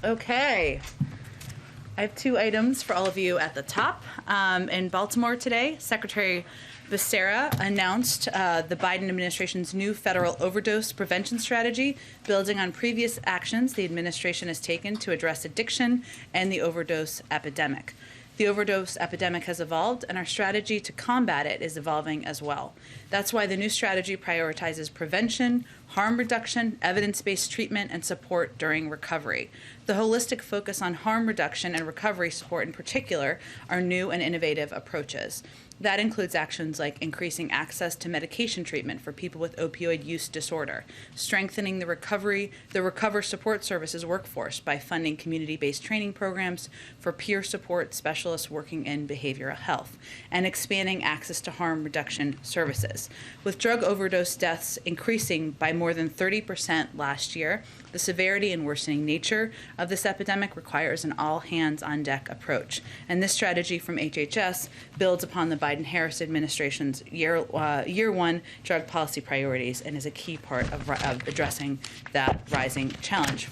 Okay. I have two items for all of you at the top. In Baltimore today, Secretary Becerra announced the Biden administration's new federal overdose prevention strategy, building on previous actions the administration has taken to address addiction and the overdose epidemic. The overdose epidemic has evolved, and our strategy to combat it is evolving as well. That's why the new strategy prioritizes prevention, harm reduction, evidence-based treatment, and support during recovery. The holistic focus on harm reduction and recovery support in particular are new and innovative approaches. That includes actions like increasing access to medication treatment for people with opioid use disorder, strengthening the recover support services workforce by funding community-based training programs for peer support specialists working in behavioral health, and expanding access to harm reduction services. With drug overdose deaths increasing by more than 30% last year, the severity and worsening nature of this epidemic requires an all-hands-on-deck approach. And this strategy from HHS builds upon the Biden-Harris administration's year one drug policy priorities and is a key part of addressing that rising challenge.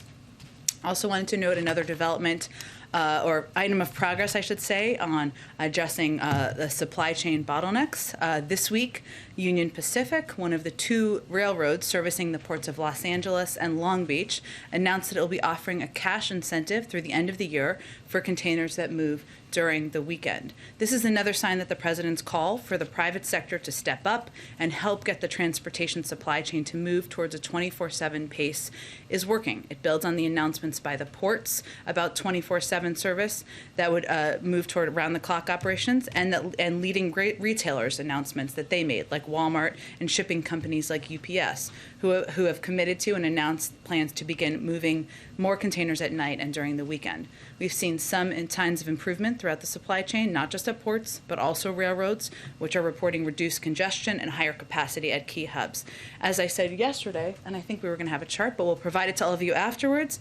Also wanted to note another development or item of progress, I should say, on addressing the supply chain bottlenecks. This week, Union Pacific, one of the two railroads servicing the ports of Los Angeles and Long Beach, announced that it will be offering a cash incentive through the end of the year for containers that move during the weekend. This is another sign that the president's call for the private sector to step up and help get the transportation supply chain to move towards a 24/7 pace is working. It builds on the announcements by the ports about 24/7 service that would move toward around-the-clock operations, and leading great retailers' announcements that they made, like Walmart and shipping companies like UPS, who have committed to and announced plans to begin moving more containers at night and during the weekend. We've seen some signs of improvement throughout the supply chain, not just at ports, but also railroads, which are reporting reduced congestion and higher capacity at key hubs. As I said yesterday, and I think we were going to have a chart, but we'll provide it to all of you afterwards,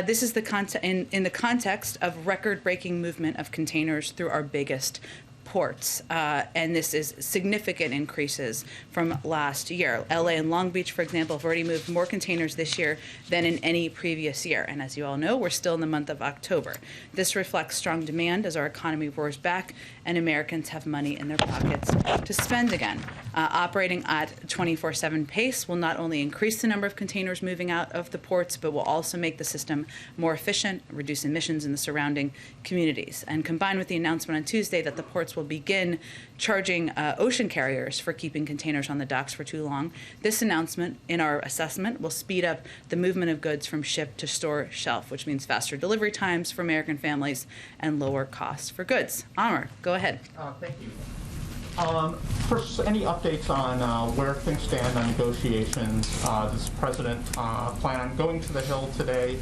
this is in the context of record-breaking movement of containers through our biggest ports, and this is significant increases from last year. LA and Long Beach, for example, have already moved more containers this year than in any previous year. And as you all know, we're still in the month of October. This reflects strong demand as our economy roars back and Americans have money in their pockets to spend again. Operating at 24/7 pace will not only increase the number of containers moving out of the ports, but will also make the system more efficient, reduce emissions in the surrounding communities. And combined with the announcement on Tuesday that the ports will begin charging ocean carriers for keeping containers on the docks for too long, this announcement, in our assessment, will speed up the movement of goods from ship to store shelf, which means faster delivery times for American families and lower costs for goods. Amr, go ahead. Thank you. First, any updates on where things stand on negotiations? Does the president plan on going to the Hill today?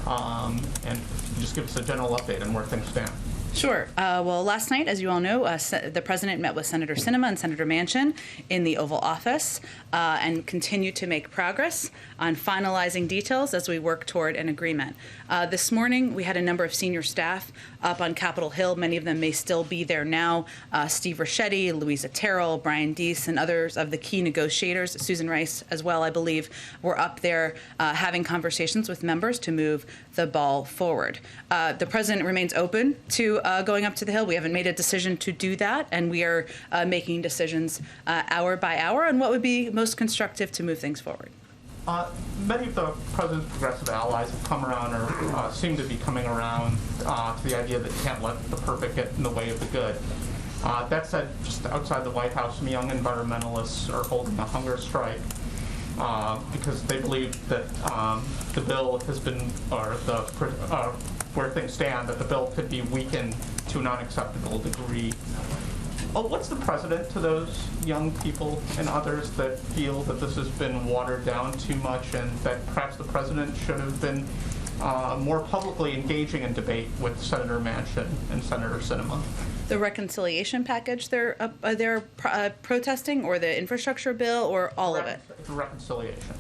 And just give us a general update on where things stand. Sure. Well, last night, as you all know, the president met with Senator Sinema and Senator Manchin in the Oval Office and continued to make progress on finalizing details as we work toward an agreement. This morning, we had a number of senior staff up on Capitol Hill. Many of them may still be there now. Steve Ricchetti, Louisa Terrell, Brian Deese, and others of the key negotiators, Susan Rice as well, I believe, were up there having conversations with members to move the ball forward. The president remains open to going up to the Hill. We haven't made a decision to do that, and we are making decisions hour by hour on what would be most constructive to move things forward. Many of the president's progressive allies have come around or seem to be coming around to the idea that you can't let the perfect get in the way of the good. That said, just outside the White House, some young environmentalists are holding a hunger strike because they believe that the bill has been, or where things stand, that the bill could be weakened to an unacceptable degree. What's the precedent to those young people and others that feel that this has been watered down too much and that perhaps the president should have been more publicly engaging in debate with Senator Manchin and Senator Sinema? The reconciliation package they're protesting, or the infrastructure bill, or all of it? The reconciliation.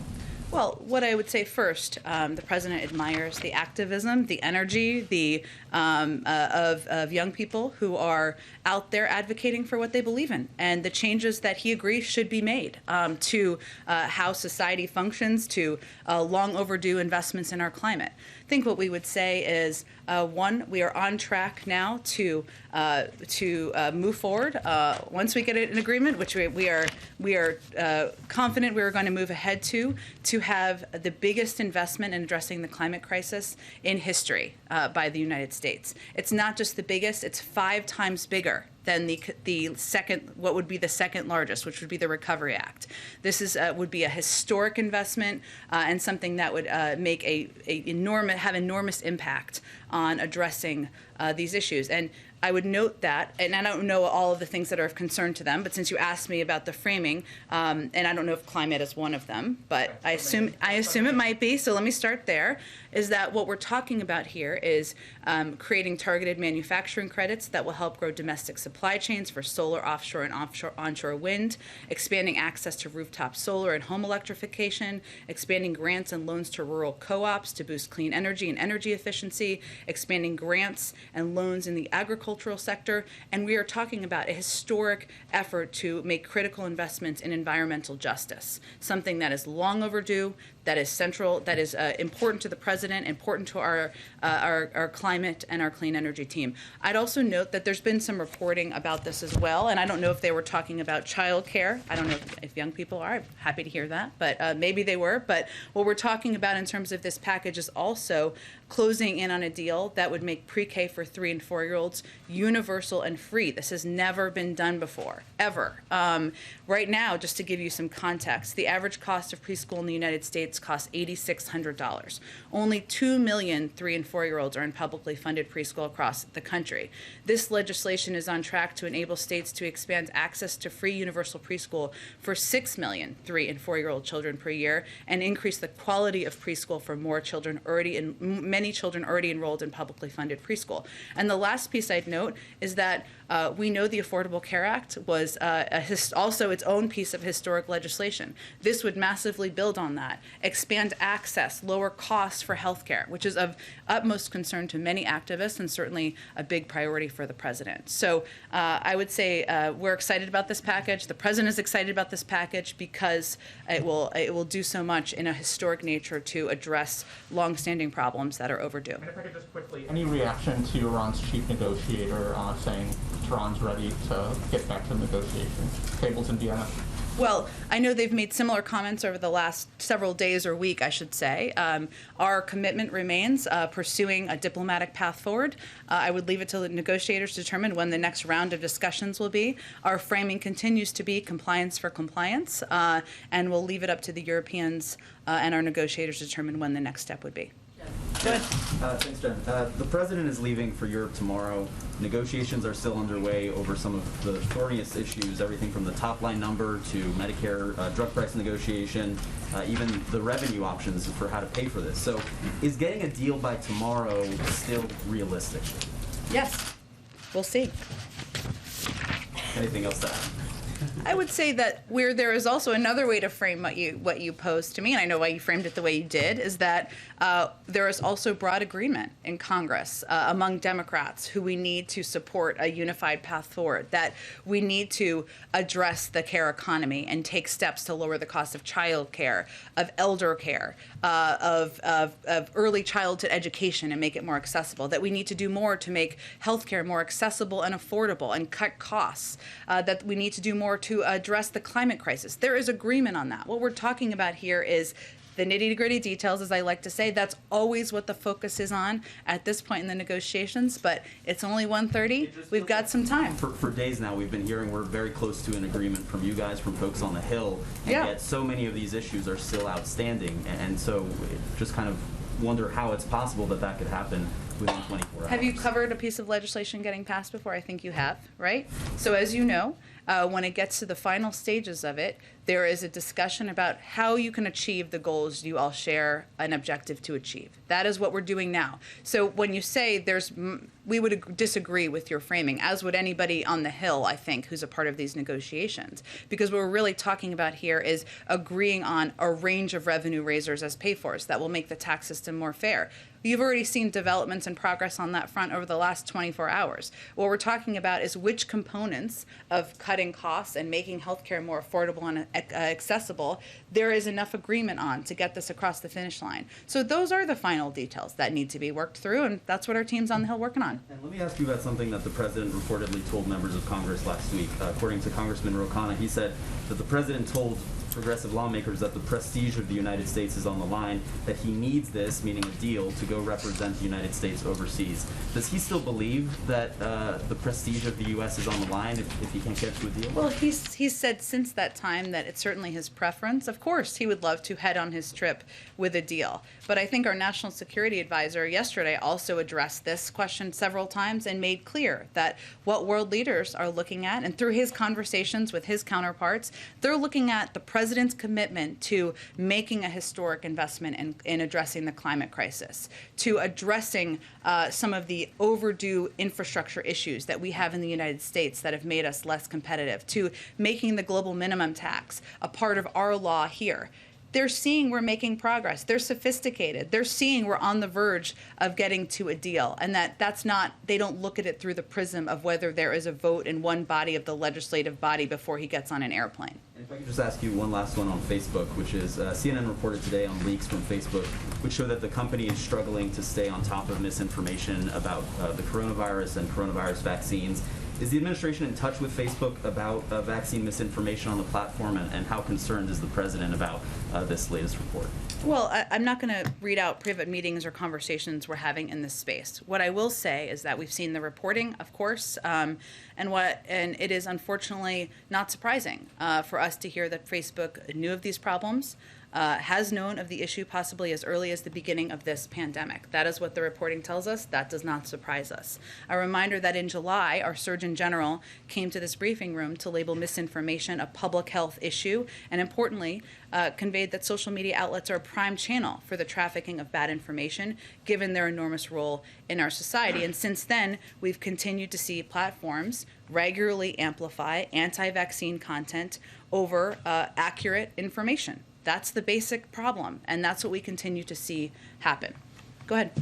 Well, what I would say first, the president admires the activism, the energy, of young people who are out there advocating for what they believe in, and the changes that he agrees should be made to how society functions, to long overdue investments in our climate. I think what we would say is, one, we are on track now to move forward. Once we get an agreement, which we are confident we are going to move ahead to have the biggest investment in addressing the climate crisis in history by the United States. It's not just the biggest; it's 5 times bigger than the second, what would be the second largest, which would be the Recovery Act. This is would be a historic investment and something that would make have enormous impact on addressing these issues. And I would note that, and I don't know all of the things that are of concern to them, but since you asked me about the framing, and I don't know if climate is one of them, but I assume it might be, so let me start there, is that what we're talking about here is creating targeted manufacturing credits that will help grow domestic supply chains for solar, offshore, and onshore wind, expanding access to rooftop solar and home electrification, expanding grants and loans to rural co-ops to boost clean energy and energy efficiency, expanding grants and loans in the agricultural sector, and we are talking about a historic effort to make critical investments in environmental justice, something that is long overdue, that is central, that is important to the president, important to our climate and our clean energy team. I'd also note that there's been some reporting about this as well, and I don't know if they were talking about child care. I don't know if young people are. I'm happy to hear that, but maybe they were. But what we're talking about in terms of this package is also closing in on a deal that would make pre-K for 3- and 4-year-olds universal and free. This has never been done before, ever. Right now, just to give you some context, the average cost of preschool in the United States costs $8,600. Only 2 million 3- and 4-year-olds are in publicly funded preschool across the country. This legislation is on track to enable states to expand access to free universal preschool for 6 million 3- and 4-year-old children per year and increase the quality of preschool for more children many children already enrolled in publicly funded preschool. And the last piece I'd note is that we know the Affordable Care Act was also its own piece of historic legislation. This would massively build on that, expand access, lower costs for health care, which is of utmost concern to many activists and certainly a big priority for the president. So I would say we're excited about this package. The president is excited about this package because it will do so much in a historic nature to address longstanding problems that are overdue. And if I could just quickly, any reaction to Iran's chief negotiator saying Iran's ready to get back to the negotiations tables in Vienna? Well, I know they've made similar comments over the last several days or week, I should say. Our commitment remains pursuing a diplomatic path forward. I would leave it to the negotiators to determine when the next round of discussions will be. Our framing continues to be compliance for compliance, and we'll leave it up to the Europeans and our negotiators to determine when the next step would be. Go ahead. Thanks, Jen. The president is leaving for Europe tomorrow. Negotiations are still underway over some of the thorniest issues, everything from the top-line number to Medicare drug price negotiation, even the revenue options for how to pay for this. So is getting a deal by tomorrow still realistic? Yes. We'll see. Anything else to add? I would say that where there is also another way to frame what you posed to me, and I know why you framed it the way you did, is that there is also broad agreement in Congress among Democrats who we need to support a unified path forward, that we need to address the care economy and take steps to lower the cost of child care, of elder care, of early childhood education and make it more accessible, that we need to do more to make healthcare more accessible and affordable and cut costs, that we need to do more to address the climate crisis. There is agreement on that. What we're talking about here is the nitty-gritty details, as I like to say. That's always what the focus is on at this point in the negotiations, but it's only 1:30. We've got some time. For days now, we've been hearing we're very close to an agreement from you guys, from folks on the Hill, and yet so many of these issues are still outstanding, and so just kind of wonder how it's possible that that could happen within 24 hours. Have you covered a piece of legislation getting passed before? I think you have, right? So as you know, when it gets to the final stages of it, There is a discussion about how you can achieve the goals you all share an objective to achieve. That is what we're doing now. So when you say we would disagree with your framing, as would anybody on the Hill, I think, who's a part of these negotiations. Because what we're really talking about here is agreeing on a range of revenue raisers as pay-fors that will make the tax system more fair. You've already seen developments and progress on that front over the last 24 hours. What we're talking about is which components of cutting costs and making healthcare more affordable and accessible there is enough agreement on to get this across the finish line. So those are the final details that need to be worked through, and that's what our team's on the Hill working on. And let me ask you about something that the president reportedly told members of Congress last week. According to Congressman Ro Khanna, he said that the president told progressive lawmakers that the prestige of the United States is on the line, that he needs this, meaning a deal, to go represent the United States overseas. Does he still believe that the prestige of the U.S. is on the line if he can't get to a deal? Well, he's said since that time that it's certainly his preference. Of course, he would love to head on his trip with a deal. But I think our national security advisor yesterday also addressed this question several times and made clear that what world leaders are looking at, and through his conversations with his counterparts, they're looking at the president's commitment to making a historic investment in addressing the climate crisis, to addressing some of the overdue infrastructure issues that we have in the United States that have made us less competitive, to making the global minimum tax a part of our law here. They're seeing we're making progress. They're sophisticated. They're seeing we're on the verge of getting to a deal, and that's not, they don't look at it through the prism of whether there is a vote in one body of the legislative body before he gets on an airplane. And if I could just ask you one last one on Facebook, which is CNN reported today on leaks from Facebook, which show that the company is struggling to stay on top of misinformation about the coronavirus and coronavirus vaccines. Is the administration in touch with Facebook about vaccine misinformation on the platform, and how concerned is the president about this latest report? Well, I'm not going to read out private meetings or conversations we're having in this space. What I will say is that we've seen the reporting, of course, and it is unfortunately not surprising for us to hear that Facebook knew of these problems, has known of the issue possibly as early as the beginning of this pandemic. That is what the reporting tells us. That does not surprise us. A reminder that in July, our Surgeon General came to this briefing room to label misinformation a public health issue, and importantly, conveyed that social media outlets are a prime channel for the trafficking of bad information, given their enormous role in our society. And since then, we've continued to see platforms regularly amplify anti-vaccine content over accurate information. That's the basic problem, and that's what we continue to see happen. Go ahead.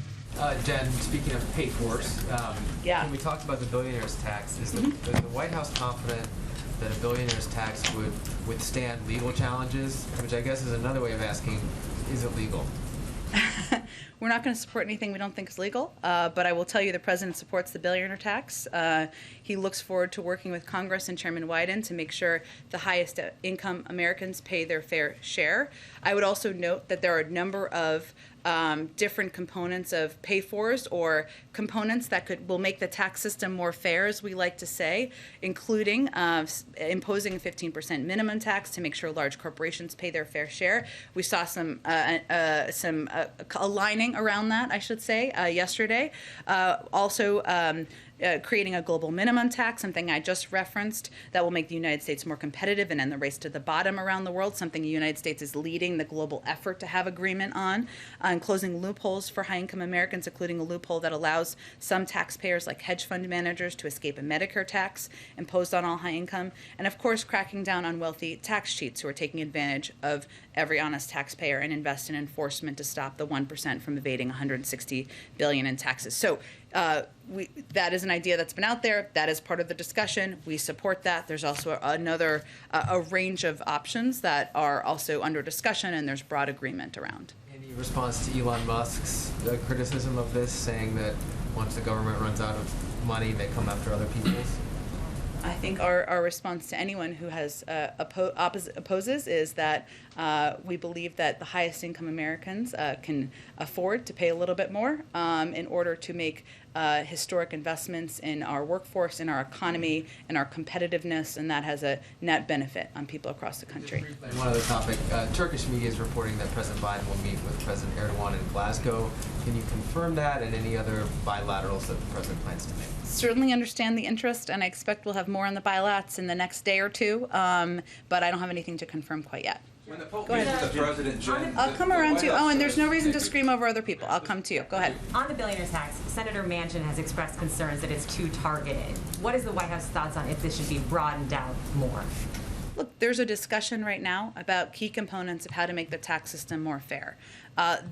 Jen, speaking of pay-fors, Yeah. when we talked about the billionaires tax, is the White House confident that a billionaires tax would withstand legal challenges? Which I guess is another way of asking, is it legal? We're not going to support anything we don't think is legal, but I will tell you the president supports the billionaire tax. He looks forward to working with Congress and Chairman Wyden to make sure the highest income Americans pay their fair share. I would also note that there are a number of different components of pay-fors or components that will make the tax system more fair, as we like to say, including imposing a 15% minimum tax to make sure large corporations pay their fair share. We saw some aligning around that, I should say, yesterday. Also, creating a global minimum tax, something I just referenced, that will make the United States more competitive and end the race to the bottom around the world, something the United States is leading the global effort to have agreement on, and closing loopholes for high-income Americans, including a loophole that allows some taxpayers, like hedge fund managers, to escape a Medicare tax imposed on all high income, and of course cracking down on wealthy tax cheats who are taking advantage of every honest taxpayer and invest in enforcement to stop the 1% from evading $160 billion in taxes. So that is an idea that's been out there. That is part of the discussion. We support that. There's also a range of options that are also under discussion, and there's broad agreement around. Any response to Elon Musk's criticism of this, saying that once the government runs out of money, they come after other people's? I think our response to anyone who has opposes is that we believe that the highest income Americans can afford to pay a little bit more in order to make historic investments in our workforce, in our economy, in our competitiveness, and that has a net benefit on people across the country. One other topic, Turkish media is reporting that President Biden will meet with President Erdogan in Glasgow. Can you confirm that and any other bilaterals that the president plans to make? Certainly understand the interest, and I expect we'll have more on the bilats in the next day or two, but I don't have anything to confirm quite yet. When the Pope Go meets ahead. with the president, Jen, I'll come the around White to you. House Oh, and there's no says- reason to scream over other people. I'll come to you. Go ahead. On the billionaires tax, Senator Manchin has expressed concerns that it's too targeted. What is the White House thoughts on if this should be broadened out more? Look, there's a discussion right now about key components of how to make the tax system more fair.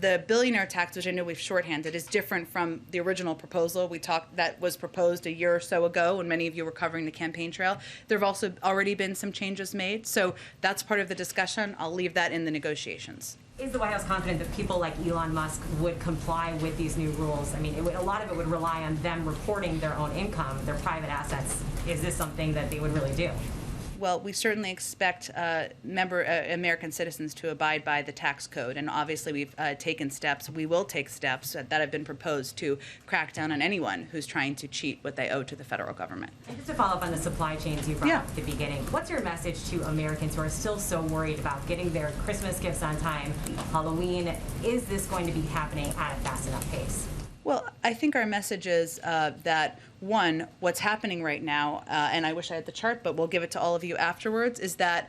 The billionaire tax, which I know we've shorthanded, is different from the original proposal that was proposed a year or so ago when many of you were covering the campaign trail. There have also already been some changes made, so that's part of the discussion. I'll leave that in the negotiations. Is the White House confident that people like Elon Musk would comply with these new rules? I mean, a lot of it would rely on them reporting their own income, their private assets. Is this something that they would really do? Well, we certainly expect American citizens to abide by the tax code, and obviously we've taken steps. We will take steps that have been proposed to crack down on anyone who's trying to cheat what they owe to the federal government. And just to follow up on the supply chains you brought up at the beginning, what's your message to Americans who are still so worried about getting their Christmas gifts on time, Halloween? Is this going to be happening at a fast enough pace? Well, I think our message is that, one, what's happening right now, and I wish I had the chart, but we'll give it to all of you afterwards, is that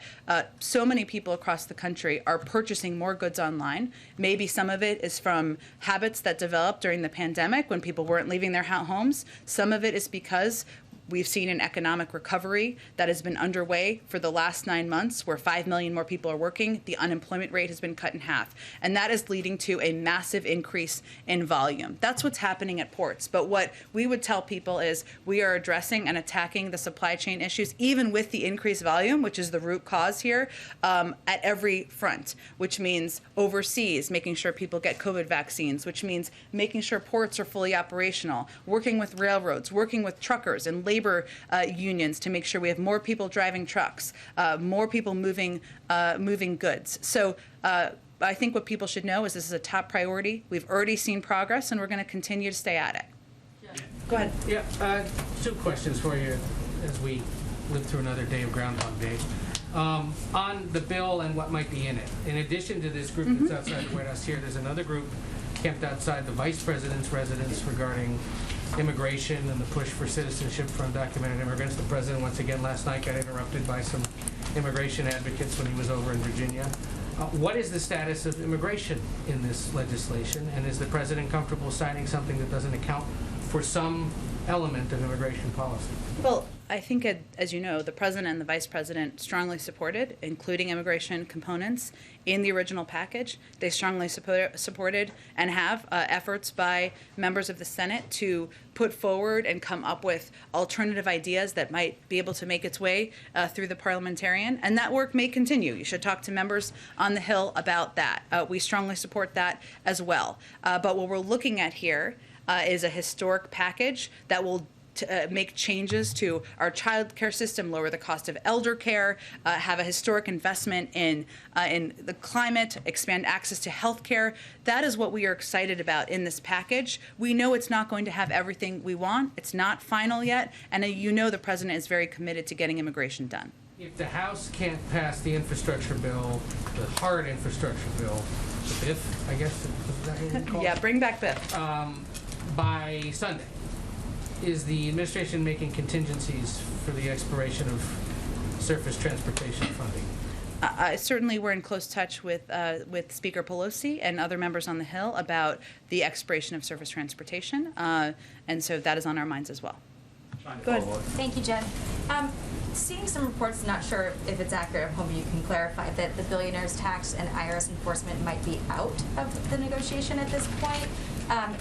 so many people across the country are purchasing more goods online. Maybe some of it is from habits that developed during the pandemic when people weren't leaving their homes. Some of it is because we've seen an economic recovery that has been underway for the last 9 months, where 5 million more people are working. The unemployment rate has been cut in half. And that is leading to a massive increase in volume. That's what's happening at ports. But what we would tell people is we are addressing and attacking the supply chain issues, even with the increased volume, which is the root cause here, at every front, which means overseas, making sure people get COVID vaccines, which means making sure ports are fully operational, working with railroads, working with truckers and labor unions to make sure we have more people driving trucks, more people moving goods. So I think what people should know is this is a top priority. We've already seen progress, and we're going to continue to stay at it. Yeah. Go ahead. Yeah, 2 questions for you as we live through another day of Groundhog Day. On the bill and what might be in it. In addition to this group that's outside the White House here, there's another group camped outside the Vice President's residence regarding immigration and the push for citizenship for undocumented immigrants. The President, once again, last night got interrupted by some immigration advocates when he was over in Virginia. What is the status of immigration in this legislation, and is the President comfortable signing something that doesn't account for some element of immigration policy? Well, I think, as you know, the President and the Vice President strongly supported, including immigration components, in the original package. They strongly supported and have efforts by members of the Senate to put forward and come up with alternative ideas that might be able to make its way through the parliamentarian. And that work may continue. You should talk to members on the Hill about that. We strongly support that as well. But what we're looking at here is a historic package that will make changes to our child care system, lower the cost of elder care, have a historic investment in the climate, expand access to health care. That is what we are excited about in this package. We know it's not going to have everything we want. It's not final yet. And you know the President is very committed to getting immigration done. If the House can't pass the infrastructure bill, the hard infrastructure bill, the BIF, I guess, is that what we call it? Yeah, bring back Biff. By Sunday, is the administration making contingencies for the expiration of surface transportation funding? Certainly, we're in close touch with Speaker Pelosi and other members on the Hill about the expiration of surface transportation, and so that is on our minds as well. Go ahead. Thank you, Jen. Seeing some reports, not sure if it's accurate, I'm hoping you can clarify, that the billionaires tax and IRS enforcement might be out of the negotiation at this point.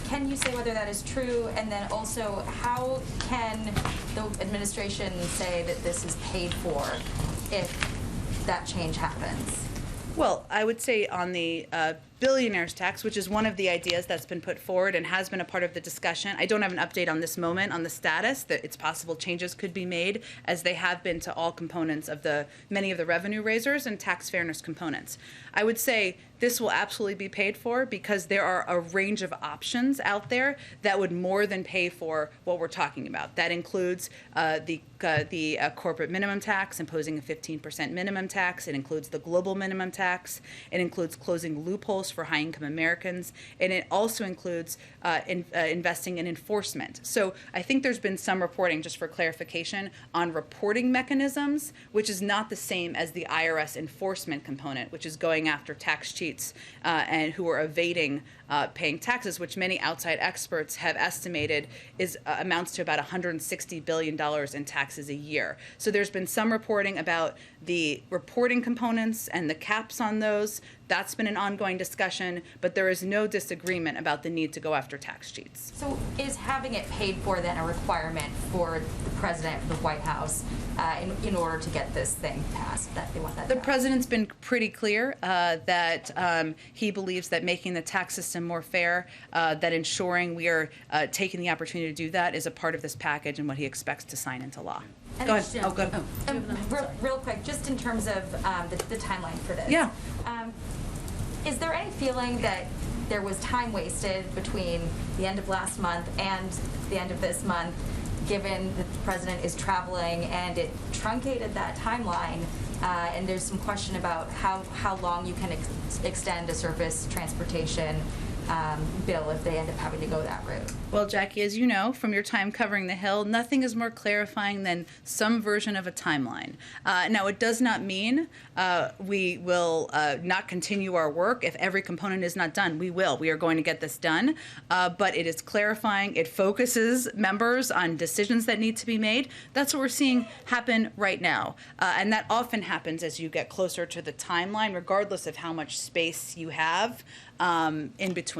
Can you say whether that is true? And then also, how can the administration say that this is paid for if that change happens? Well, I would say on the billionaires tax, which is one of the ideas that's been put forward and has been a part of the discussion. I don't have an update on this moment on the status, that it's possible changes could be made, as they have been to all components of many of the revenue raisers and tax fairness components. I would say this will absolutely be paid for because there are a range of options out there that would more than pay for what we're talking about. That includes the corporate minimum tax, imposing a 15% minimum tax. It includes the global minimum tax. It includes closing loopholes for high-income Americans. And it also includes investing in enforcement. So I think there's been some reporting, just for clarification, on reporting mechanisms, which is not the same as the IRS enforcement component, which is going after tax cheats and who are evading paying taxes, which many outside experts have estimated amounts to about $160 billion in taxes a year. So there's been some reporting about the reporting components and the caps on those. That's been an ongoing discussion, but there is no disagreement about the need to go after tax cheats. So is having it paid for then a requirement for the president, the White House, in order to get this thing passed, that they want that The done? president's been pretty clear that he believes that making the tax system more fair, that ensuring we are taking the opportunity to do that is a part of this package and what he expects to sign into law. And Go ahead. Oh, go ahead. Real quick, just in terms of the timeline for this. Yeah. Is there any feeling that there was time wasted between the end of last month and the end of this month, given that the president is traveling, and it truncated that timeline, and there's some question about how long you can extend a surface transportation bill if they end up having to go that route? Well, Jackie, as you know from your time covering the Hill, nothing is more clarifying than some version of a timeline. Now, it does not mean we will not continue our work if every component is not done. We will. We are going to get this done. But it is clarifying. It focuses members on decisions that need to be made. That's what we're seeing happen right now. And that often happens as you get closer to the timeline, regardless of how much space you have in between.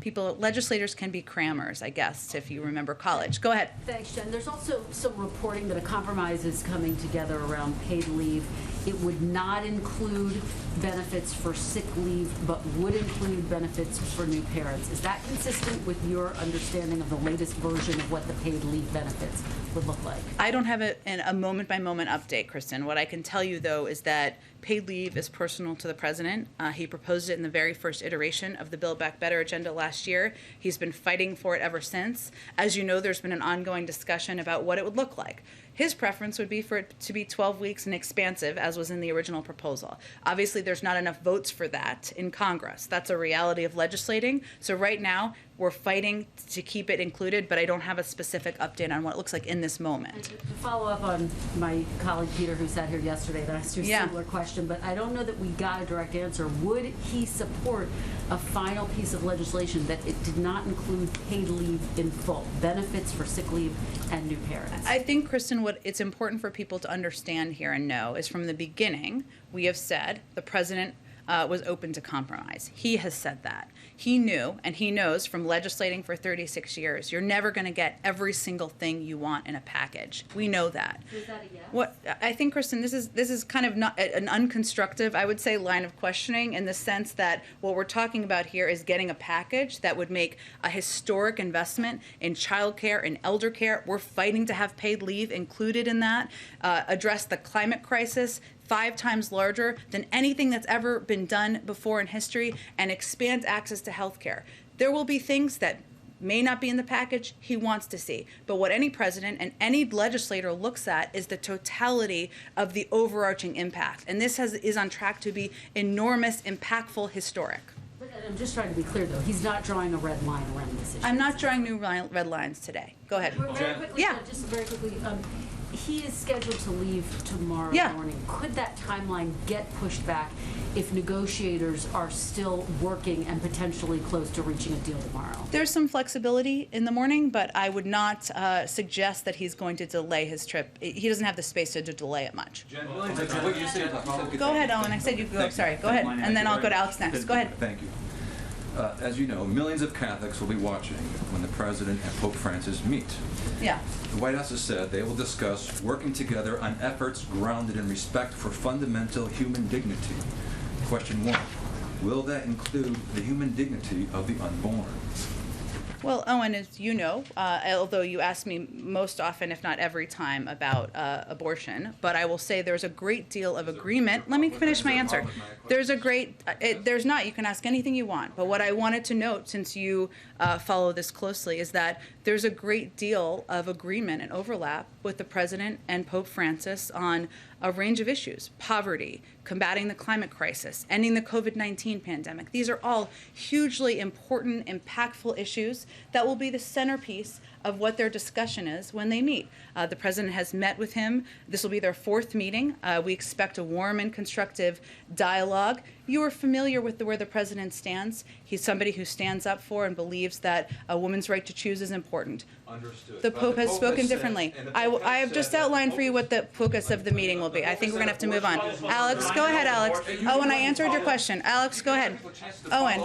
Legislators can be crammers, I guess, if you remember college. Go ahead. Thanks, Jen. There's also some reporting that a compromise is coming together around paid leave. It would not include benefits for sick leave, but would include benefits for new parents. Is that consistent with your understanding of the latest version of what the paid leave benefits would look like? I don't have a moment-by-moment update, Kristen. What I can tell you, though, is that paid leave is personal to the president. He proposed it in the very first iteration of the Build Back Better agenda last year. He's been fighting for it ever since. As you know, there's been an ongoing discussion about what it would look like. His preference would be for it to be 12 weeks and expansive, as was in the original proposal. Obviously, there's not enough votes for that in Congress. That's a reality of legislating. So right now, we're fighting to keep it included, but I don't have a specific update on what it looks like in this moment. To follow up on my colleague Peter, who sat here yesterday, that asked you a similar question, but I don't know that we got a direct answer. Would he support a final piece of legislation that it did not include paid leave in full, benefits for sick leave and new parents? I think, Kristen, what it's important for people to understand here and know is from the beginning, we have said the president was open to compromise. He has said that. He knew, and he knows from legislating for 36 years, you're never going to get every single thing you want in a package. We know that. Is that a yes? What I think, Kristen, this is kind of not an unconstructive, I would say, line of questioning, in the sense that what we're talking about here is getting a package that would make a historic investment in childcare and elder care. We're fighting to have paid leave included in that, address the climate crisis, 5 times larger than anything that's ever been done before in history, and expand access to health care. There will be things that may not be in the package he wants to see. But what any president and any legislator looks at is the totality of the overarching impact. And this is on track to be enormous, impactful, historic. But I'm just trying to be clear, though. He's not drawing a red line around this issue. I'm not drawing new red lines today. Go ahead. Very quickly, Yeah. just very quickly. He is scheduled to leave tomorrow morning. Could that timeline get pushed back if negotiators are still working and potentially close to reaching a deal tomorrow? There's some flexibility in the morning, but I would not suggest that he's going to delay his trip. He doesn't have the space to delay it much. Go ahead, Owen. I said you go. Sorry. Go ahead. And then I'll go to Alex next. Go ahead. Thank you. As you know, millions of Catholics will be watching when the President and Pope Francis meet. Yeah. The White House has said they will discuss working together on efforts grounded in respect for fundamental human dignity. Question 1, will that include the human dignity of the unborn? Well, Owen, as you know, although you ask me most often, if not every time, about abortion, but I will say there's a great deal of agreement. Let me finish my answer. There's a great, there's not, you can ask anything you want, but what I wanted to note, since you follow this closely, is that there's a great deal of agreement and overlap with the President and Pope Francis on a range of issues: poverty, combating the climate crisis, ending the COVID-19 pandemic. These are all hugely important, impactful issues that will be the centerpiece of what their discussion is when they meet. The President has met with him. This will be their 4th meeting. We expect a warm and constructive dialogue. You are familiar with where the President stands. He's somebody who stands up for and believes that a woman's right to choose is important. Understood. The Pope has spoken said- differently. and the Pope has I have said just that- outlined for you what the focus of the meeting will be. I think we're going to have to move on. Alex, go ahead, Alex. Owen, I answered your question. Alex, go ahead. Owen,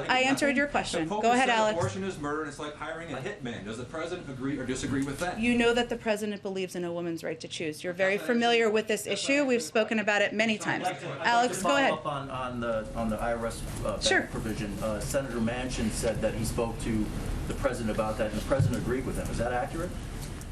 I answered your question. Go ahead, Alex. Abortion is murder, and it's like hiring a hitman. Does the President agree or disagree with that? You know that the President believes in a woman's right to choose. You're very familiar with this issue. We've spoken about it many times. Alex, go ahead. Follow up on the IRS Sure. provision. Senator Manchin said that he spoke to the President about that, and the President agreed with him. Is that accurate?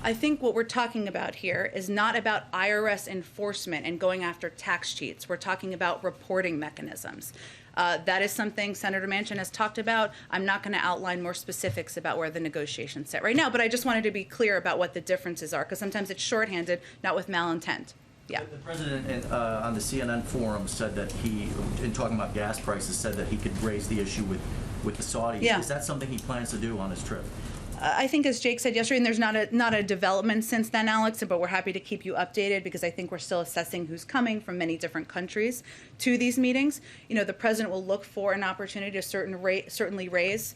I think what we're talking about here is not about IRS enforcement and going after tax cheats. We're talking about reporting mechanisms. That is something Senator Manchin has talked about. I'm not going to outline more specifics about where the negotiations sit right now, but I just wanted to be clear about what the differences are, because sometimes it's shorthanded, not with malintent. Yeah. The President on the CNN forum said that he, in talking about gas prices, said that he could raise the issue with the Saudis. Yeah. Is that something he plans to do on his trip? I think, as Jake said yesterday, and there's not a development since then, Alex, but we're happy to keep you updated, because I think we're still assessing who's coming from many different countries to these meetings. You know, the President will look for an opportunity to certainly raise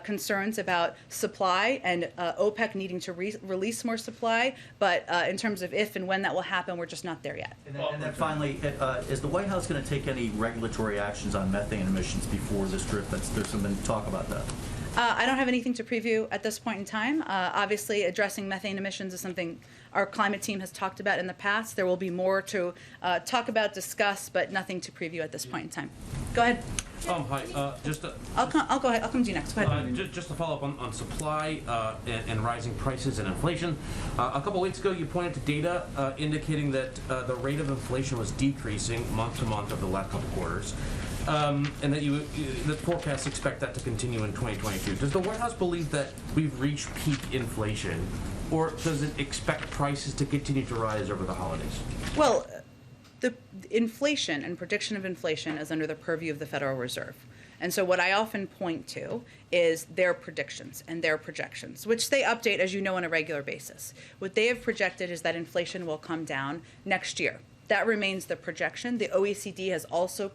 concerns about supply and OPEC needing to release more supply, but in terms of if and when that will happen, we're just not there yet. And then finally, is the White House going to take any regulatory actions on methane emissions before this trip? There's some talk about that. I don't have anything to preview at this point in time. Obviously, addressing methane emissions is something our climate team has talked about in the past. There will be more to talk about, discuss, but nothing to preview at this point in time. Go ahead. Hi. I'll go ahead. I'll come to you next. Go ahead. Just to follow up on supply and rising prices and inflation. A couple weeks ago, you pointed to data indicating that the rate of inflation was decreasing month to month over the last couple quarters. And that the forecasts expect that to continue in 2022. Does the White House believe that we've reached peak inflation, or does it expect prices to continue to rise over the holidays? Well, the inflation and prediction of inflation is under the purview of the Federal Reserve. And so what I often point to is their predictions and their projections, which they update, as you know, on a regular basis. What they have projected is that inflation will come down next year. That remains the projection. The OECD has also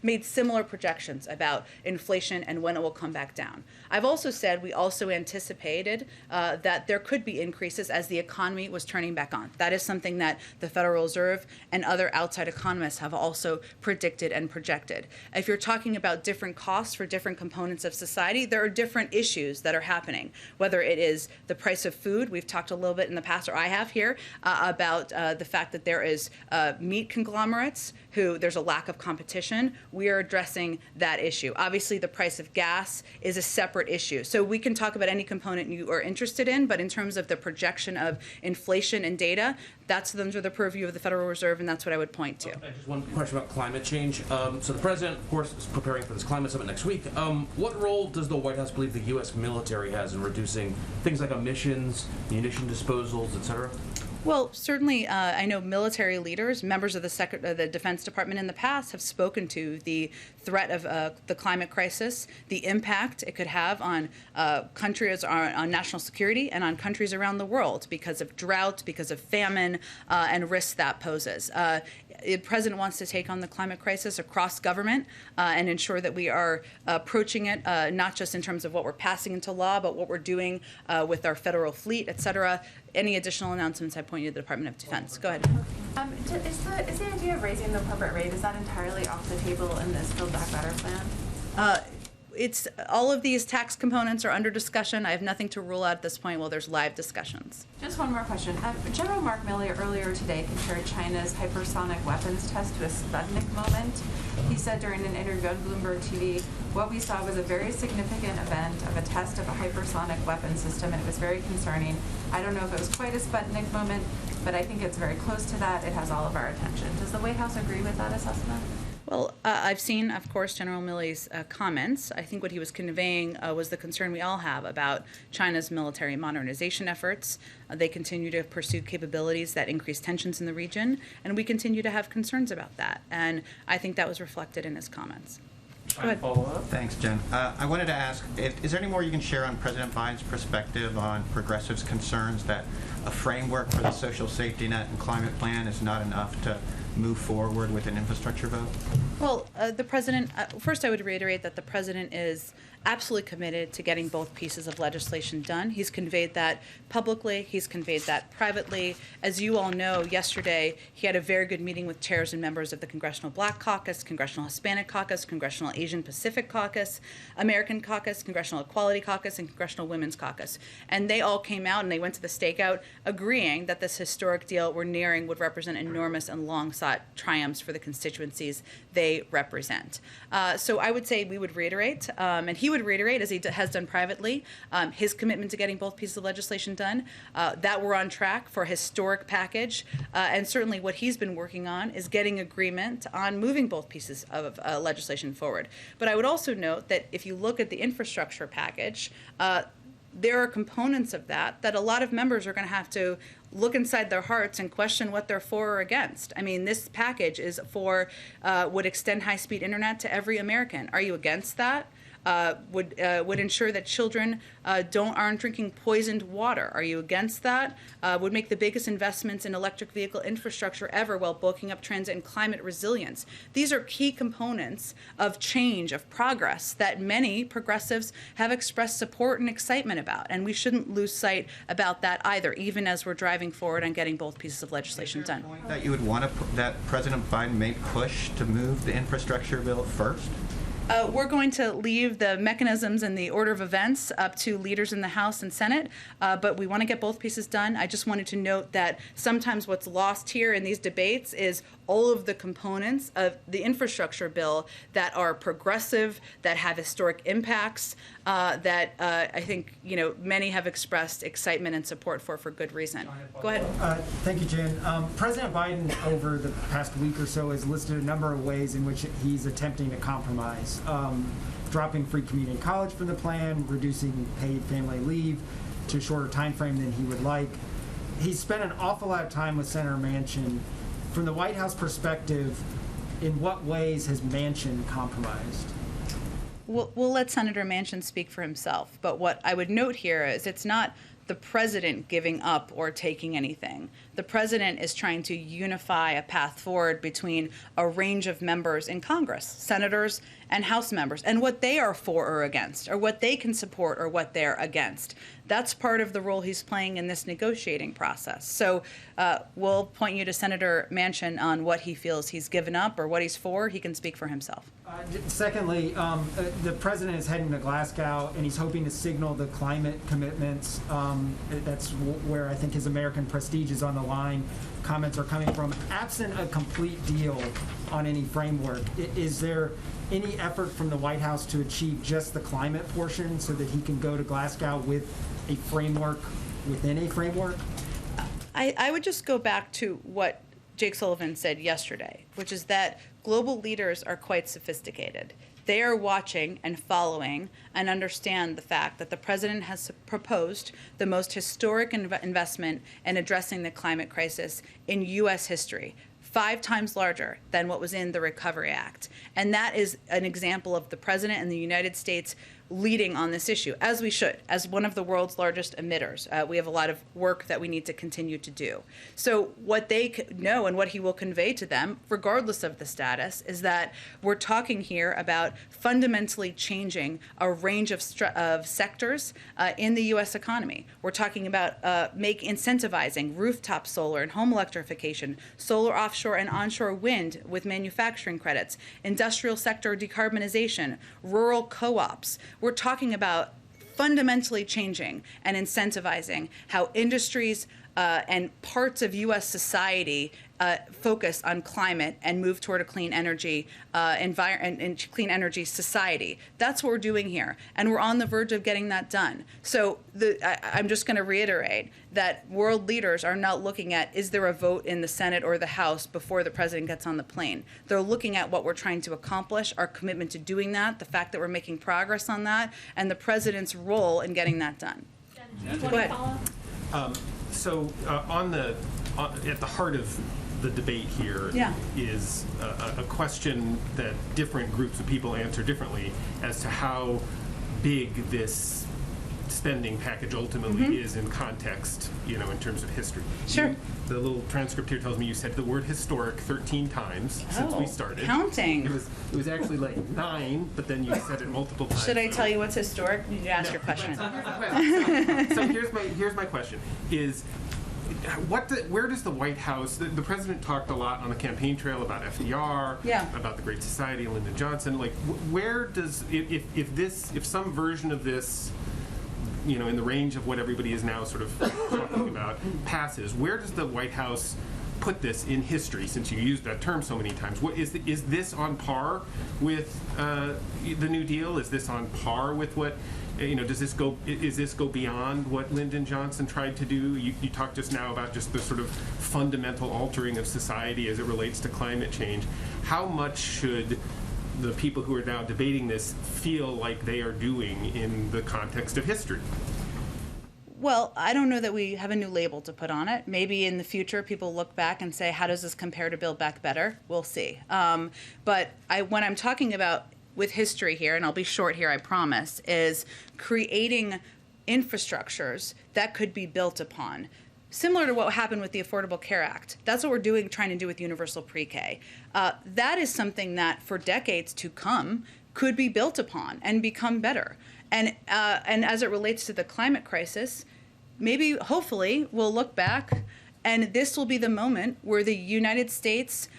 made similar projections about inflation and when it will come back down. I've also said we also anticipated that there could be increases as the economy was turning back on. That is something that the Federal Reserve and other outside economists have also predicted and projected. If you're talking about different costs for different components of society, there are different issues that are happening, whether it is the price of food. We've talked a little bit in the past, or I have here, about the fact that there is meat conglomerates who there's a lack of competition. We are addressing that issue. Obviously, the price of gas is a separate issue. So we can talk about any component you are interested in, but in terms of the projection of inflation and data, that's under the purview of the Federal Reserve, and that's what I would point to. Just one question about climate change. So the President, of course, is preparing for this climate summit next week. What role does the White House believe the U.S. military has in reducing things like emissions, munition disposals, et cetera? Well, certainly, I know military leaders, members of the Defense Department in the past have spoken to the threat of the climate crisis, the impact it could have on countries, on national security, and on countries around the world because of drought, because of famine, and risks that poses. The President wants to take on the climate crisis across government and ensure that we are approaching it not just in terms of what we're passing into law, but what we're doing with our federal fleet, et cetera. Any additional announcements, I point you to the Department of Defense. Go ahead. Is the idea of raising the corporate rate, is that entirely off the table in this Build Back Better plan? it's all of these tax components are under discussion. I have nothing to rule out at this point while there's live discussions. Just one more question. General Mark Milley earlier today compared China's hypersonic weapons test to a Sputnik moment. He said during an interview on Bloomberg TV, what we saw was a very significant event of a test of a hypersonic weapon system, and it was very concerning. I don't know if it was quite a Sputnik moment, but I think it's very close to that. It has all of our attention. Does the White House agree with that assessment? Well, I've seen, of course, General Milley's comments. I think what he was conveying was the concern we all have about China's military modernization efforts. They continue to pursue capabilities that increase tensions in the region, and we continue to have concerns about that. And I think that was reflected in his comments. Go ahead. Follow-up? Thanks, Jen. I wanted to ask, is there any more you can share on President Biden's perspective on progressives' concerns that a framework for the social safety net and climate plan is not enough to move forward with an infrastructure vote? Well, the president, first I would reiterate that the president is absolutely committed to getting both pieces of legislation done. He's conveyed that publicly. He's conveyed that privately. As you all know, yesterday he had a very good meeting with chairs and members of the Congressional Black Caucus, Congressional Hispanic Caucus, Congressional Asian Pacific Caucus, American Caucus, Congressional Equality Caucus, and Congressional Women's Caucus. And they all came out and they went to the stakeout agreeing that this historic deal we're nearing would represent enormous and long-sought triumphs for the constituencies they represent. So I would say we would reiterate, and he would reiterate, as he has done privately, his commitment to getting both pieces of legislation done, that we're on track for a historic package, and certainly what he's been working on is getting agreement on moving both pieces of legislation forward. But I would also note that if you look at the infrastructure package, there are components of that a lot of members are going to have to look inside their hearts and question what they're for or against. I mean, this package is would extend high-speed internet to every American. Are you against that? Would ensure that children aren't drinking poisoned water. Are you against that? Would make the biggest investments in electric vehicle infrastructure ever while bulking up transit and climate resilience. These are key components of change, of progress that many progressives have expressed support and excitement about, and we shouldn't lose sight about that either, even as we're driving forward on getting both pieces of legislation done. That you would want that President Biden may push to move the infrastructure bill first? We're going to leave the mechanisms and the order of events up to leaders in the House and Senate, but we want to get both pieces done. I just wanted to note that sometimes what's lost here in these debates is all of the components of the infrastructure bill that are progressive, that have historic impacts, that I think many have expressed excitement and support for good reason. Go ahead. Thank you, Jan. President Biden, over the past week or so, has listed a number of ways in which he's attempting to compromise. Dropping free community college from the plan, reducing paid family leave to a shorter time frame than he would like. He's spent an awful lot of time with Senator Manchin. From the White House perspective, in what ways has Manchin compromised? We'll let Senator Manchin speak for himself, but what I would note here is it's not the president giving up or taking anything. The president is trying to unify a path forward between a range of members in Congress, senators and House members, and what they are for or against, or what they can support or what they're against. That's part of the role he's playing in this negotiating process. So we'll point you to Senator Manchin on what he feels he's given up or what he's for. He can speak for himself. Secondly, the president is heading to Glasgow, and he's hoping to signal the climate commitments. That's where I think his American prestige is on the line. Comments are coming from. Absent a complete deal on any framework, is there any effort from the White House to achieve just the climate portion so that he can go to Glasgow with a framework within a framework? I would just go back to what Jake Sullivan said yesterday, which is that global leaders are quite sophisticated. They are watching and following and understand the fact that the president has proposed the most historic investment in addressing the climate crisis in U.S. history, 5 times larger than what was in the Recovery Act. And that is an example of the president and the United States leading on this issue, as we should. As one of the world's largest emitters, we have a lot of work that we need to continue to do. So what they know and what he will convey to them, regardless of the status, is that we're talking here about fundamentally changing a range of sectors in the U.S. economy. We're talking about incentivizing rooftop solar and home electrification, solar offshore and onshore wind with manufacturing credits, industrial sector decarbonization, rural co-ops. We're talking about fundamentally changing and incentivizing how industries and parts of U.S. society focus on climate and move toward a clean energy and clean energy society. That's what we're doing here, and we're on the verge of getting that done. So I'm just going to reiterate that world leaders are not looking at, is there a vote in the Senate or the House before the president gets on the plane? They're looking at what we're trying to accomplish, our commitment to doing that, the fact that we're making progress on that, and the president's role in getting that done. Go ahead. At the heart of the debate here is a question that different groups of people answer differently as to how big this spending package ultimately is in context, in terms of history. Sure. The little transcript here tells me you said the word historic 13 times since we started. Counting. It was actually like 9, but then you said it multiple times. Should I tell you what's historic? You ask your question. So here's my question: is where does the White House? The president talked a lot on the campaign trail about FDR, about the Great Society, Lyndon Johnson. Like, where does if some version of this, in the range of what everybody is now sort of talking about, passes, where does the White House put this in history? Since you used that term so many times, what is this on par with the New Deal? Is this on par with what? Does this go beyond what Lyndon Johnson tried to do? You talked just now about just the sort of fundamental altering of society as it relates to climate change. How much should the people who are now debating this feel like they are doing in the context of history? Well, I don't know that we have a new label to put on it. Maybe in the future people look back and say, how does this compare to Build Back Better? We'll see. But when I'm talking about with history here, and I'll be short here, I promise, is creating infrastructures that could be built upon. Similar to what happened with the Affordable Care Act. That's what we're trying to do with universal pre-K. That is something that for decades to come could be built upon and become better. And as it relates to the climate crisis, maybe, hopefully, we'll look back and this will be the moment where the United States,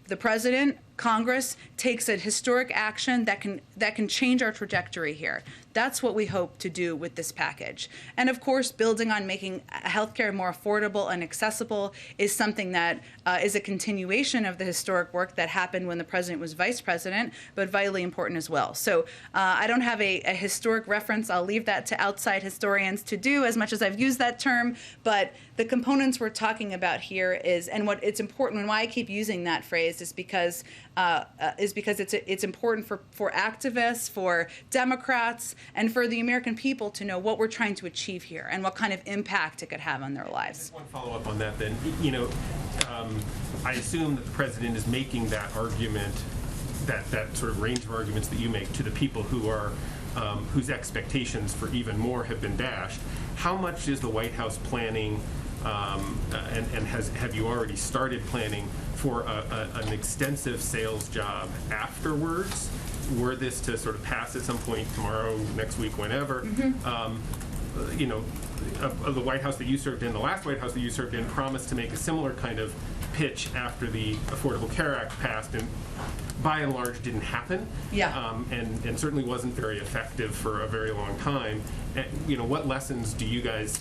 the president, Congress takes a historic action that can change our trajectory here. That's what we hope to do with this package. And of course, building on making healthcare more affordable and accessible is something that is a continuation of the historic work that happened when the president was vice president, but vitally important as well. So I don't have a historic reference. I'll leave that to outside historians to do, as much as I've used that term. But the components we're talking about here is, and what it's important, and why I keep using that phrase is because it's important for activists, for Democrats, and for the American people to know what we're trying to achieve here and what kind of impact it could have on their lives. Just one follow-up on that then. I assume that the president is making that argument, that sort of range of arguments that you make to the people who are whose expectations for even more have been dashed. How much is the White House planning, and have you already started planning for an extensive sales job afterwards, were this to sort of pass at some point tomorrow, next week, whenever? The White House that you served in, the last White House that you served in, promised to make a similar kind of pitch after the Affordable Care Act passed, and by and large didn't happen. And certainly wasn't very effective for a very long time. And, what lessons did you guys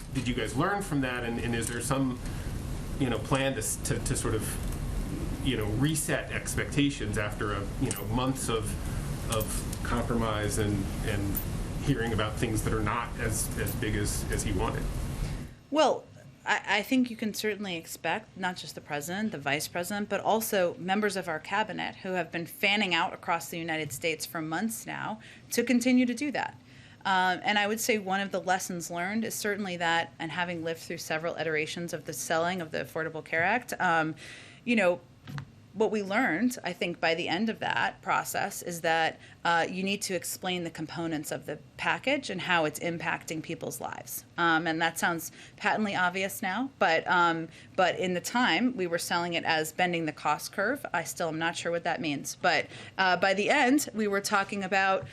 learn from that? And is there some plan to sort of reset expectations after months of compromise and hearing about things that are not as big as he wanted? Well, I think you can certainly expect not just the president, the vice president, but also members of our cabinet who have been fanning out across the United States for months now to continue to do that. And I would say one of the lessons learned is certainly that, and having lived through several iterations of the selling of the Affordable Care Act, what we learned, I think, by the end of that process is that you need to explain the components of the package and how it's impacting people's lives. And that sounds patently obvious now, but in the time we were selling it as bending the cost curve. I still am not sure what that means, but by the end we were talking about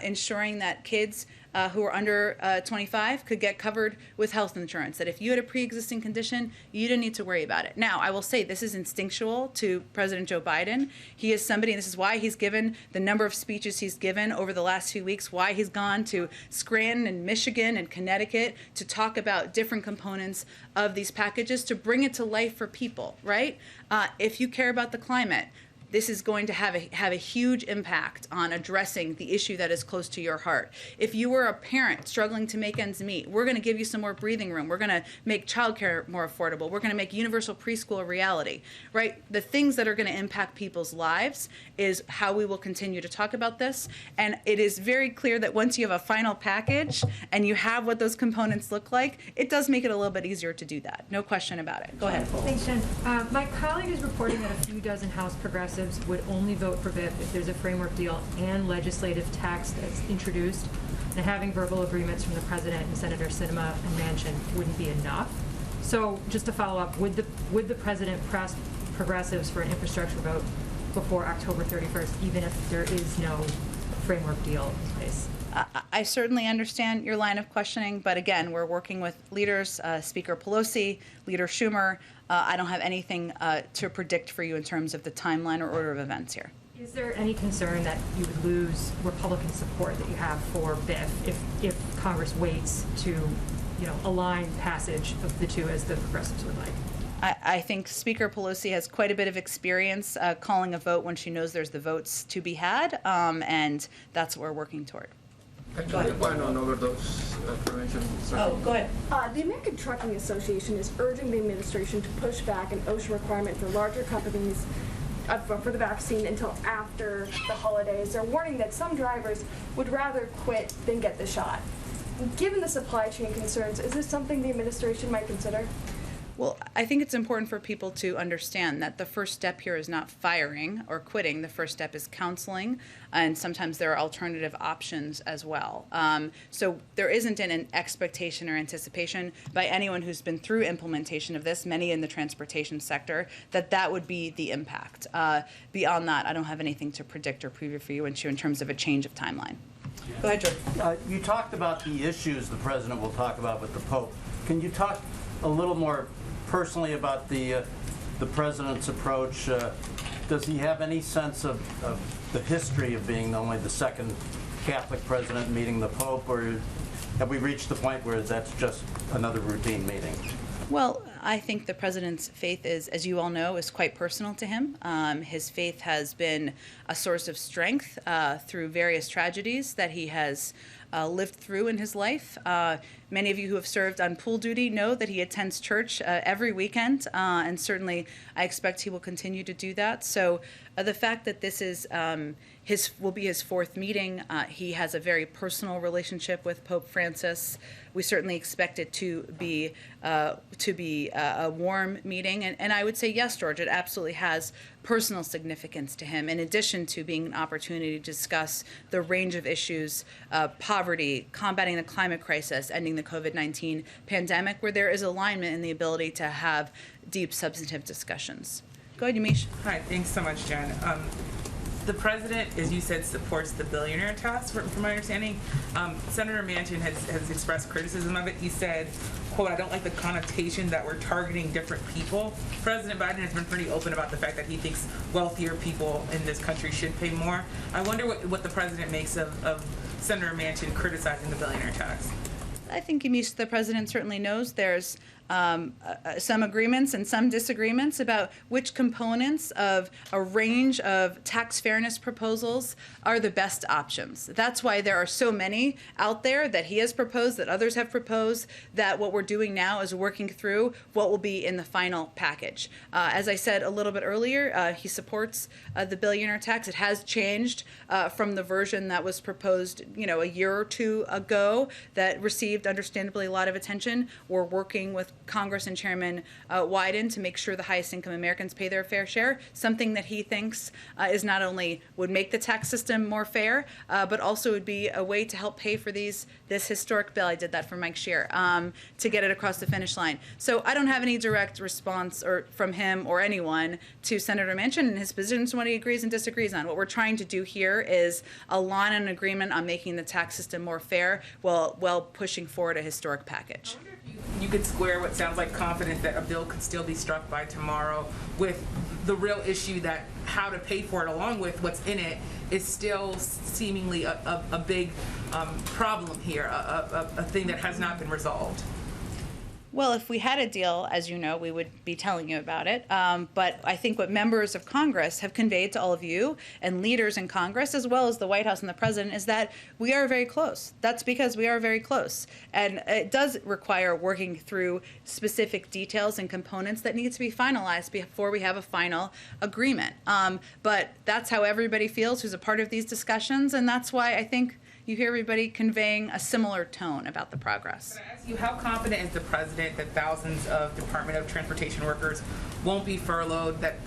ensuring that kids who are under 25 could get covered with health insurance, that if you had a pre-existing condition, you didn't need to worry about it. Now, I will say this is instinctual to President Joe Biden. He is somebody, and this is why he's given the number of speeches he's given over the last few weeks, why he's gone to Scranton and Michigan and Connecticut to talk about different components of these packages to bring it to life for people, right? If you care about the climate, this is going to have a huge impact on addressing the issue that is close to your heart. If you were a parent struggling to make ends meet, we're going to give you some more breathing room. We're going to make childcare more affordable. We're going to make universal preschool a reality, right? The things that are going to impact people's lives is how we will continue to talk about this. And it is very clear that once you have a final package and you have what those components look like, it does make it a little bit easier to do that. No question about it. Go ahead. Thanks, Jen. My colleague is reporting that a few dozen House progressives would only vote for BIP if there's a framework deal and legislative tax that's introduced, and having verbal agreements from the president and Senator Sinema and Manchin wouldn't be enough. So just to follow up, would the president press progressives for an infrastructure vote before October 31st, even if there is no framework deal in place? I certainly understand your line of questioning, but again, we're working with leaders, Speaker Pelosi, Leader Schumer. I don't have anything to predict for you in terms of the timeline or order of events here. Is there any concern that you would lose Republican support that you have for BIF if Congress waits to, align passage of the two as the progressives would like? I think Speaker Pelosi has quite a bit of experience calling a vote when she knows there's the votes to be had, and that's what we're working toward. Actually, a point on overdose prevention. Oh, go ahead. The American Trucking Association is urging the administration to push back an OSHA requirement for larger companies for the vaccine until after the holidays. They're warning that some drivers would rather quit than get the shot. Given the supply chain concerns, is this something the administration might consider? Well, I think it's important for people to understand that the first step here is not firing or quitting. The first step is counseling, and sometimes there are alternative options as well. So there isn't an expectation or anticipation by anyone who's been through implementation of this, many in the transportation sector, that would be the impact. Beyond that, I don't have anything to predict or preview for you in terms of a change of timeline. Go ahead, George. You talked about the issues the president will talk about with the Pope. Can you talk a little more personally about the president's approach? Does he have any sense of the history of being only the second Catholic president meeting the Pope, or have we reached the point where that's just another routine meeting? Well, I think the president's faith is, as you all know, is quite personal to him. His faith has been a source of strength through various tragedies that he has lived through in his life. Many of you who have served on pool duty know that he attends church every weekend, and certainly I expect he will continue to do that. So the fact that this is will be his fourth meeting, he has a very personal relationship with Pope Francis. We certainly expect it to be a warm meeting, and I would say yes, George, it absolutely has personal significance to him, in addition to being an opportunity to discuss the range of issues, poverty, combating the climate crisis, ending the COVID-19 pandemic, where there is alignment in the ability to have deep substantive discussions. Go ahead, Yamiche. Hi, thanks so much, Jen. The president, as you said, supports the billionaire tax, from my understanding. Senator Manchin has expressed criticism of it. He said, quote, "I don't like the connotation that we're targeting different people." President Biden has been pretty open about the fact that he thinks wealthier people in this country should pay more. I wonder what the president makes of Senator Manchin criticizing the billionaire tax. I think the president certainly knows there's some agreements and some disagreements about which components of a range of tax fairness proposals are the best options. That's why there are so many out there that he has proposed, that others have proposed, that what we're doing now is working through what will be in the final package. As I said a little bit earlier, he supports the billionaire tax. It has changed from the version that was proposed, a year or two ago that received received, understandably, a lot of attention. We're working with Congress and Chairman Wyden to make sure the highest income Americans pay their fair share, something that he thinks is not only would make the tax system more fair, but also would be a way to help pay for this historic bill. I did that for Mike Scheer, to get it across the finish line. So I don't have any direct response from him or anyone to Senator Manchin and his positions, what he agrees and disagrees on. What we're trying to do here is align an agreement on making the tax system more fair while pushing forward a historic package. You could square what sounds like confidence that a bill could still be struck by tomorrow with the real issue that how to pay for it along with what's in it is still seemingly a big problem here, a thing that has not been resolved. Well, if we had a deal, as you know, we would be telling you about it. But I think what members of Congress have conveyed to all of you and leaders in Congress, as well as the White House and the President, is that we are very close. That's because we are very close. And it does require working through specific details and components that need to be finalized before we have a final agreement. But that's how everybody feels who's a part of these discussions, and that's why I think you hear everybody conveying a similar tone about the progress. Can I ask you, how confident is the President that thousands of Department of Transportation workers won't be furloughed, that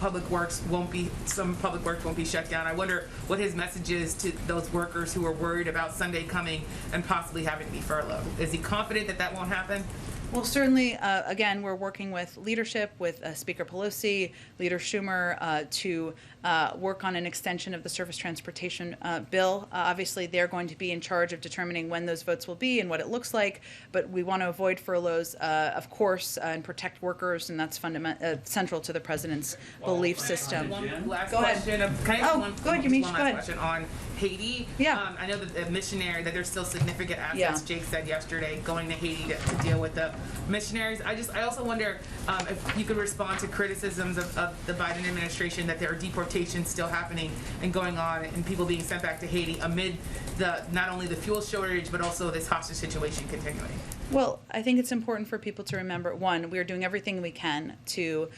some public works won't be shut down? I wonder what his message is to those workers who are worried about Sunday coming and possibly having to be furloughed. Is he confident that that won't happen? Well, certainly, again, we're working with leadership, with Speaker Pelosi, Leader Schumer, to work on an extension of the surface transportation bill. Obviously, they're going to be in charge of determining when those votes will be and what it looks like, but we want to avoid furloughs, of course, and protect workers, and that's central to the President's belief system. One last Go ahead. question. Go ahead, Yamiche, one go last ahead. question on Haiti. Yeah. I know that that there's still significant assets, Yeah. Jake said yesterday, going to Haiti to deal with the missionaries. I also wonder if you could respond to criticisms of the Biden administration that there are deportations still happening and going on and people being sent back to Haiti amid not only the fuel shortage but also this hostage situation continuing. Well, I think it's important for people to remember, one, we are doing everything we can to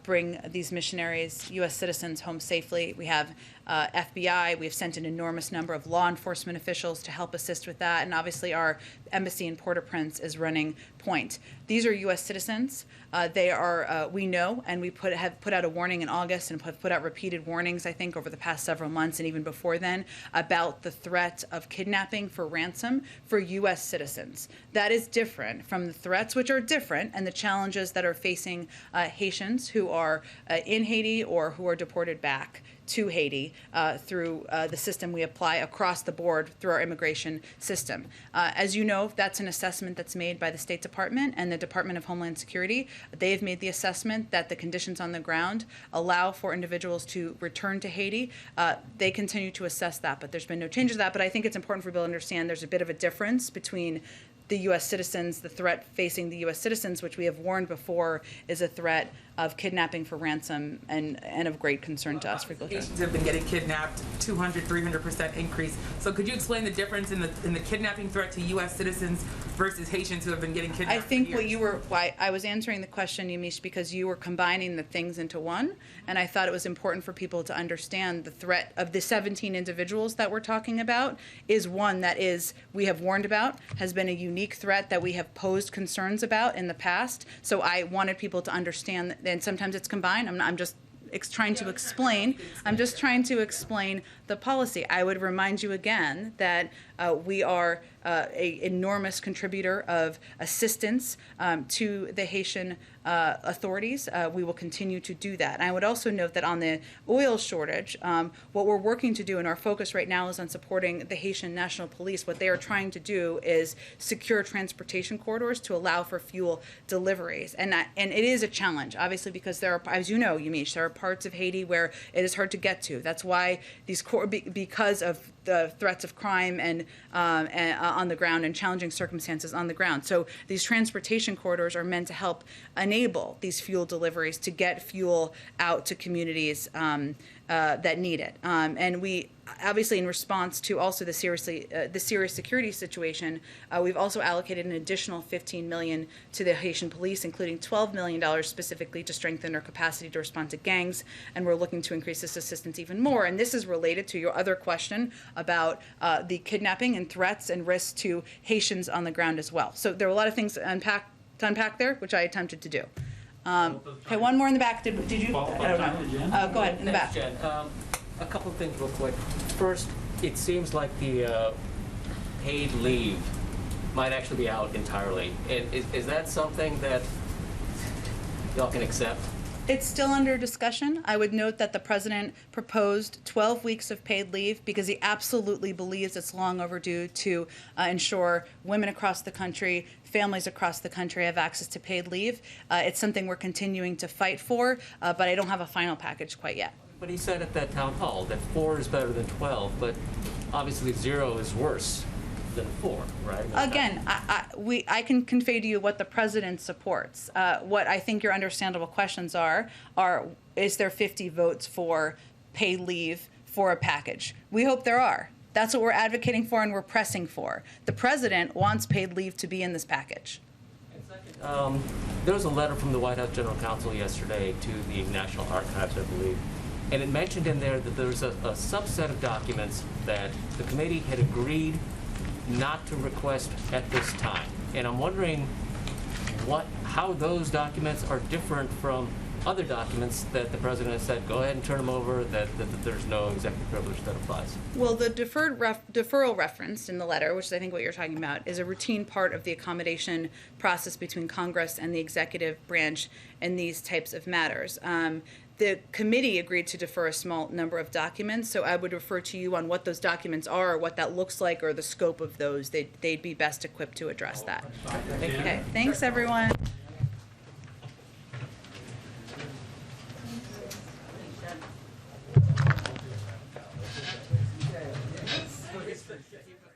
bring these missionaries, U.S. citizens, home safely. We have FBI. We've sent an enormous number of law enforcement officials to help assist with that. And obviously our embassy in Port-au-Prince is running point. These are U.S. citizens. They are, we know, and we have put out a warning in August and have put out repeated warnings, I think, over the past several months and even before then about the threat of kidnapping for ransom for U.S. citizens. That is different from the threats, which are different, and the challenges that are facing Haitians who are in Haiti or who are deported back to Haiti through the system we apply across the board through our immigration system. As you know, that's an assessment that's made by the State Department and the Department of Homeland Security. They have made the assessment that the conditions on the ground allow for individuals to return to Haiti. They continue to assess that, but there's been no change to that. But I think it's important for people to understand there's a bit of a difference between the U.S. citizens, the threat facing the U.S. citizens, which we have warned before is a threat of kidnapping for ransom and of great concern to us. Haitians have been getting kidnapped, 200-300% increase. So could you explain the difference in the kidnapping threat to U.S. citizens versus Haitians who have been getting kidnapped? I think why I was answering the question, Yamiche, because you were combining the things into one, and I thought it was important for people to understand the threat of the 17 individuals that we're talking about is one that we have warned about, has been a unique threat that we have posed concerns about in the past. So I wanted people to understand that, and sometimes it's combined. I'm just trying to explain. I'm just trying to explain the policy. I would remind you again that we are an enormous contributor of assistance to the Haitian authorities. We will continue to do that. And I would also note that on the oil shortage, what we're working to do, and our focus right now is on supporting the Haitian National Police. What they are trying to do is secure transportation corridors to allow for fuel deliveries. And it is a challenge, obviously, because there are, as you know, Yamiche, there are parts of Haiti where it is hard to get to. That's why because of the threats of crime and on the ground and challenging circumstances on the ground. So these transportation corridors are meant to help enable these fuel deliveries to get fuel out to communities that need it. And we obviously in response to also the serious security situation, we've also allocated an additional $15 million to the Haitian police, including $12 million specifically to strengthen their capacity to respond to gangs, and we're looking to increase this assistance even more. And this is related to your other question about the kidnapping and threats and risks to Haitians on the ground as well. So there are a lot of things to unpack there, which I attempted to do. Okay, one more in the back. Did you? I don't know. Go ahead, in the back. Jen. A couple of things real quick. First, it seems like the paid leave might actually be out entirely. And is that something that y'all can accept? It's still under discussion. I would note that the president proposed 12 weeks of paid leave because he absolutely believes it's long overdue to ensure women across the country, families across the country have access to paid leave. It's something we're continuing to fight for, but I don't have a final package quite yet. But he said at that town hall that 4 is better than 12, but obviously 0 is worse than 4, right? Again, I can convey to you what the president supports. What I think your understandable questions are is there 50 votes for paid leave for a package? We hope there are. That's what we're advocating for and we're pressing for. The president wants paid leave to be in this package. There was a letter from the White House General Counsel yesterday to the National Archives, I believe, and it mentioned in there that there's a subset of documents that the committee had agreed not to request at this time. And I'm wondering how those documents are different from other documents that the president has said, go ahead and turn them over, that there's no executive privilege that applies. Well, the deferral referenced in the letter, which is I think what you're talking about, is a routine part of the accommodation process between Congress and the executive branch in these types of matters. The committee agreed to defer a small number of documents, so I would refer to you on what those documents are, or what that looks like, or the scope of those. They'd be best equipped to address that. Okay, thanks everyone. Keep